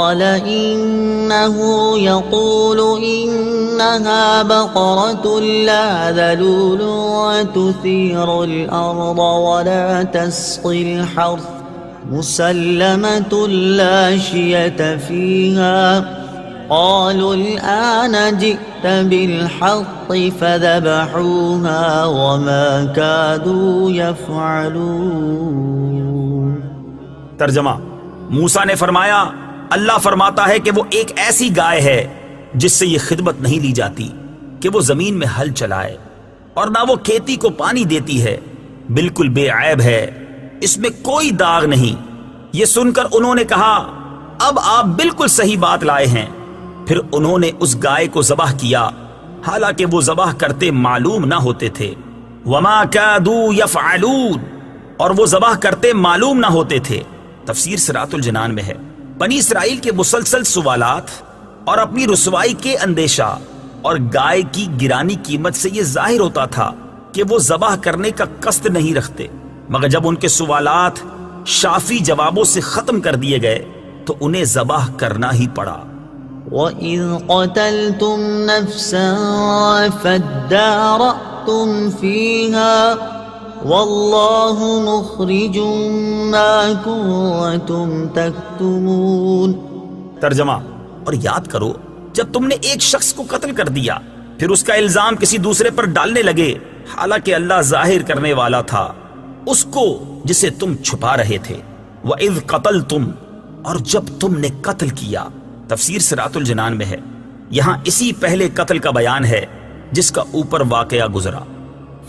قال إنه يقول إنها بقرة لا ذلول وتثير الأرض ولا تسقي الحرث مسلمة لا شية فيها قالوا الآن جئت بالحق فذبحوها وما كادوا يفعلون۔ ترجمہ، موسیٰ نے فرمایا اللہ فرماتا ہے کہ وہ ایک ایسی گائے ہے جس سے یہ خدمت نہیں لی جاتی کہ وہ زمین میں ہل چلائے، اور نہ وہ کھیتی کو پانی دیتی ہے، بالکل بے عیب ہے، اس میں کوئی داغ نہیں۔ یہ سن کر انہوں نے کہا اب آپ بالکل صحیح بات لائے ہیں۔ پھر انہوں نے اس گائے کو ذبح کیا، حالانکہ وہ ذبح کرتے معلوم نہ ہوتے تھے۔ وما کادوا یفعلون، اور وہ ذبح کرتے معلوم نہ ہوتے تھے۔ تفسیر صراط الجنان میں ہے، بنی اسرائیل کے مسلسل سوالات اور اپنی رسوائی کے اندیشہ اور گائے کی گرانی قیمت سے یہ ظاہر ہوتا تھا کہ وہ ذبح کرنے کا قصد نہیں رکھتے، مگر جب ان کے سوالات شافی جوابوں سے ختم کر دیے گئے تو انہیں ذبح کرنا ہی پڑا۔ وَإِذْ قَتَلْتُمْ نَفْسًا فَادَّارَأْتُمْ فِيهَا وَاللَّهُ مُخْرِجٌ مَا كُنتُمْ تَكْتُمُونَ۔ ترجمہ، اور یاد کرو جب تم نے ایک شخص کو قتل کر دیا، پھر اس کا الزام کسی دوسرے پر ڈالنے لگے، حالانکہ اللہ ظاہر کرنے والا تھا اس کو جسے تم چھپا رہے تھے۔ وَإِذْ قَتَلْتُمْ، اور جب تم نے قتل کیا۔ تفسیر صراط الجنان میں ہے، یہاں اسی پہلے قتل کا بیان ہے جس کا اوپر واقعہ گزرا۔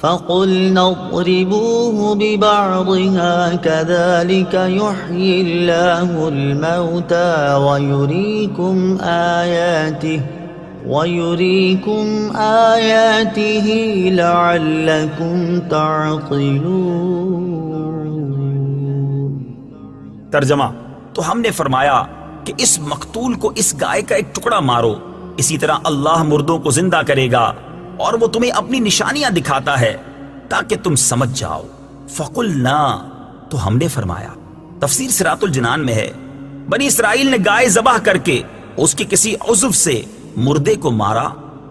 فَقُلْنَا اضْرِبُوهُ بِبَعْضِهَا كَذَلِكَ يُحْيِي اللَّهُ الْمَوْتَى وَيُرِيكُمْ آيَاتِهِ لَعَلَّكُمْ تَعْقِلُونَ۔ ترجمہ، تو ہم نے فرمایا کہ اس مقتول کو اس گائے کا ایک ٹکڑا مارو، اسی طرح اللہ مردوں کو زندہ کرے گا اور وہ تمہیں اپنی نشانیاں دکھاتا ہے تاکہ تم سمجھ جاؤ۔ فَقُلْنَا، تو ہم نے فرمایا۔ تفسیر صراط الجنان میں ہے، بنی اسرائیل نے گائے ذبح کر کے اس کے کسی عضو سے مردے کو مارا،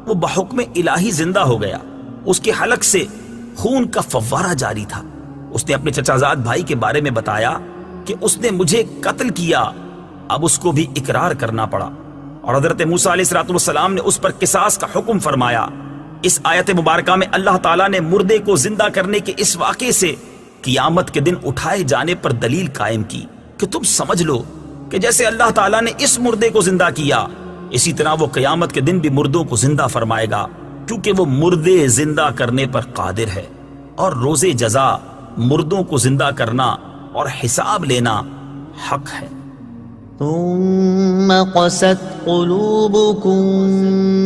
وہ بحکم الہی زندہ ہو گیا، اس کے حلق سے خون کا فوارہ جاری تھا۔ اس نے اپنے چچا زاد بھائی کے بارے میں بتایا کہ اس نے مجھے قتل کیا، اب اس کو بھی اقرار کرنا پڑا، اور حضرت موسیٰ علیہ السلام نے اس پر قصاص کا حکم فرمایا۔ اس آیت مبارکہ میں اللہ تعالیٰ نے مردے کو زندہ کرنے کے اس واقعے سے قیامت کے دن اٹھائے جانے پر دلیل قائم کی کہ تم سمجھ لو کہ جیسے اللہ تعالیٰ نے اس مردے کو زندہ کیا، اسی طرح وہ قیامت کے دن بھی مردوں کو زندہ فرمائے گا، کیونکہ وہ مردے زندہ کرنے پر قادر ہے، اور روز جزا مردوں کو زندہ کرنا اور حساب لینا حق ہے۔ ثم قست قلوبكم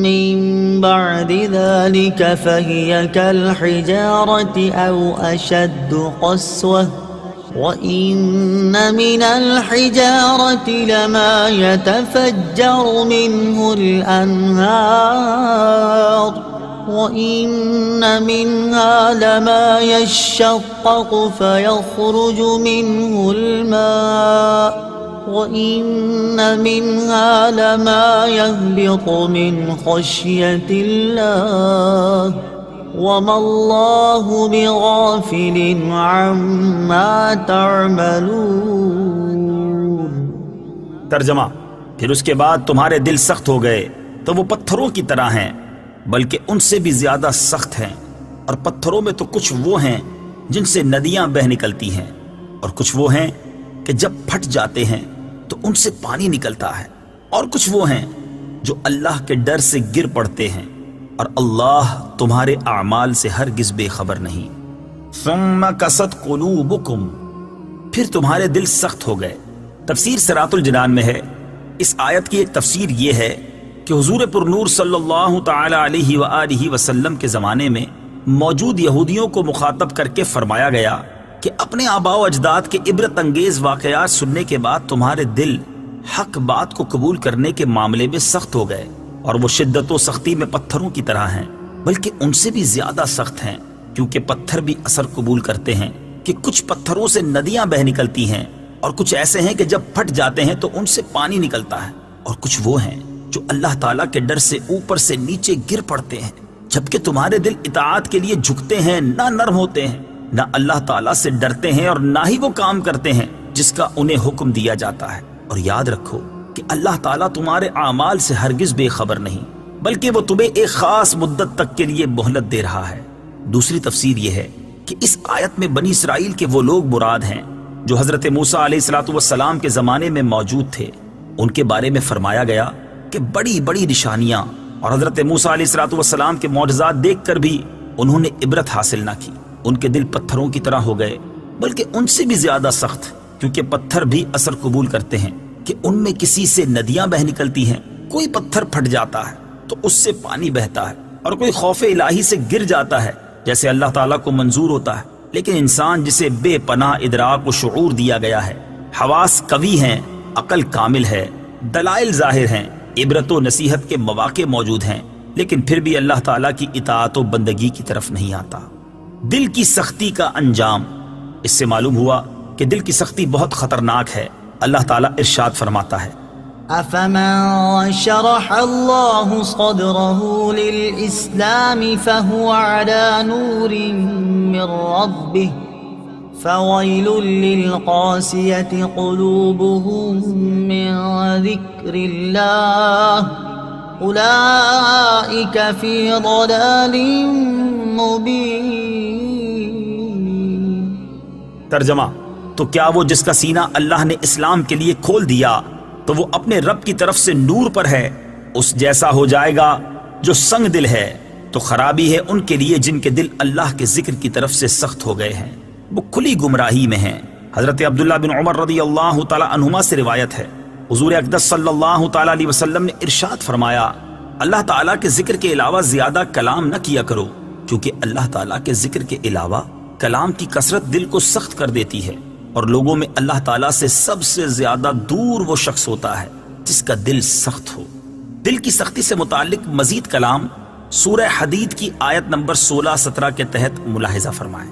من بعد ذلك فهي كالحجارة أو أشد قسوة وإن من الحجارة لما يتفجر منه الأنهار وإن منها لما يشقق فيخرج منه الماء وَإِنَّ مِنْهَا لَمَا يَهْبِطُ مِنْ خَشْيَةِ اللَّهِ وَمَا اللَّهُ بِغَافِلٍ عَمَّا تَعْمَلُونَ۔ ترجمہ، پھر اس کے بعد تمہارے دل سخت ہو گئے تو وہ پتھروں کی طرح ہیں، بلکہ ان سے بھی زیادہ سخت ہیں، اور پتھروں میں تو کچھ وہ ہیں جن سے ندیاں بہہ نکلتی ہیں، اور کچھ وہ ہیں کہ جب پھٹ جاتے ہیں تو ان سے پانی نکلتا ہے، اور کچھ وہ ہیں جو اللہ کے ڈر سے گر پڑتے ہیں، اور اللہ تمہارے اعمال سے ہرگز بے خبر نہیں۔ ثم قست قلوبکم، پھر تمہارے دل سخت ہو گئے۔ تفسیر صراط الجنان میں ہے، اس آیت کی ایک تفسیر یہ ہے کہ حضور پر نور صلی اللہ تعالی علیہ وآلہ وسلم کے زمانے میں موجود یہودیوں کو مخاطب کر کے فرمایا گیا کہ اپنے آباء و اجداد کے عبرت انگیز واقعات سننے کے بعد تمہارے دل حق بات کو قبول کرنے کے معاملے میں سخت ہو گئے، اور وہ شدت و سختی میں پتھروں کی طرح ہیں، بلکہ ان سے بھی زیادہ سخت ہیں، کیونکہ پتھر بھی اثر قبول کرتے ہیں کہ کچھ پتھروں سے ندیاں بہہ نکلتی ہیں، اور کچھ ایسے ہیں کہ جب پھٹ جاتے ہیں تو ان سے پانی نکلتا ہے، اور کچھ وہ ہیں جو اللہ تعالیٰ کے ڈر سے اوپر سے نیچے گر پڑتے ہیں، جبکہ تمہارے دل اطاعت کے لیے جھکتے ہیں، نہ نرم ہوتے ہیں، نہ اللہ تعالیٰ سے ڈرتے ہیں، اور نہ ہی وہ کام کرتے ہیں جس کا انہیں حکم دیا جاتا ہے۔ اور یاد رکھو کہ اللہ تعالیٰ تمہارے اعمال سے ہرگز بے خبر نہیں، بلکہ وہ تمہیں ایک خاص مدت تک کے لیے مہلت دے رہا ہے۔ دوسری تفسیر یہ ہے کہ اس آیت میں بنی اسرائیل کے وہ لوگ مراد ہیں جو حضرت موسیٰ علیہ السلام کے زمانے میں موجود تھے۔ ان کے بارے میں فرمایا گیا کہ بڑی بڑی نشانیاں اور حضرت موسیٰ علیہ السلام کے معجزات دیکھ کر بھی انہوں نے عبرت حاصل نہ کی۔ ان کے دل پتھروں کی طرح ہو گئے، بلکہ ان سے بھی زیادہ سخت، کیونکہ پتھر بھی اثر قبول کرتے ہیں کہ ان میں کسی سے ندیاں بہ نکلتی ہیں۔ کوئی پتھر پھٹ جاتا ہے تو اس سے پانی بہتا ہے، اور کوئی خوف الہی سے گر جاتا ہے جیسے اللہ تعالیٰ کو منظور ہوتا ہے۔ لیکن انسان جسے بے پناہ ادراک و شعور دیا گیا ہے، حواس قوی ہیں، عقل کامل ہے، دلائل ظاہر ہیں، عبرت و نصیحت کے مواقع موجود ہیں، لیکن پھر بھی اللہ تعالیٰ کی اطاعت و بندگی کی طرف نہیں آتا۔ دل کی سختی کا انجام، اس سے معلوم ہوا کہ دل کی سختی بہت خطرناک ہے۔ اللہ تعالیٰ ارشاد فرماتا ہے، أفمن شرح الله صدره للإسلام فهو على نور من ربه فويل للقاسية قلوبهم من ذكر الله أولئك في ضلال مبين۔ ترجمہ، تو کیا وہ جس کا سینہ اللہ نے اسلام کے لیے کھول دیا تو وہ اپنے رب کی طرف سے نور پر ہے، اس جیسا ہو جائے گا جو سنگ دل ہے؟ تو خرابی ہے ان کے لیے جن کے دل اللہ کے ذکر کی طرف سے سخت ہو گئے ہیں، وہ کھلی گمراہی میں ہیں۔ حضرت عبداللہ بن عمر رضی اللہ تعالی عنہما سے روایت ہے، حضور اقدس صلی اللہ تعالی علیہ وسلم نے ارشاد فرمایا، اللہ تعالیٰ کے ذکر کے علاوہ زیادہ کلام نہ کیا کرو، کیونکہ اللہ تعالیٰ کے ذکر کے علاوہ کلام کی کثرت دل کو سخت کر دیتی ہے، اور لوگوں میں اللہ تعالیٰ سے سب سے زیادہ دور وہ شخص ہوتا ہے جس کا دل سخت ہو۔ دل کی سختی سے متعلق مزید کلام سورہ حدید کی آیت نمبر 16-17 کے تحت ملاحظہ فرمائیں۔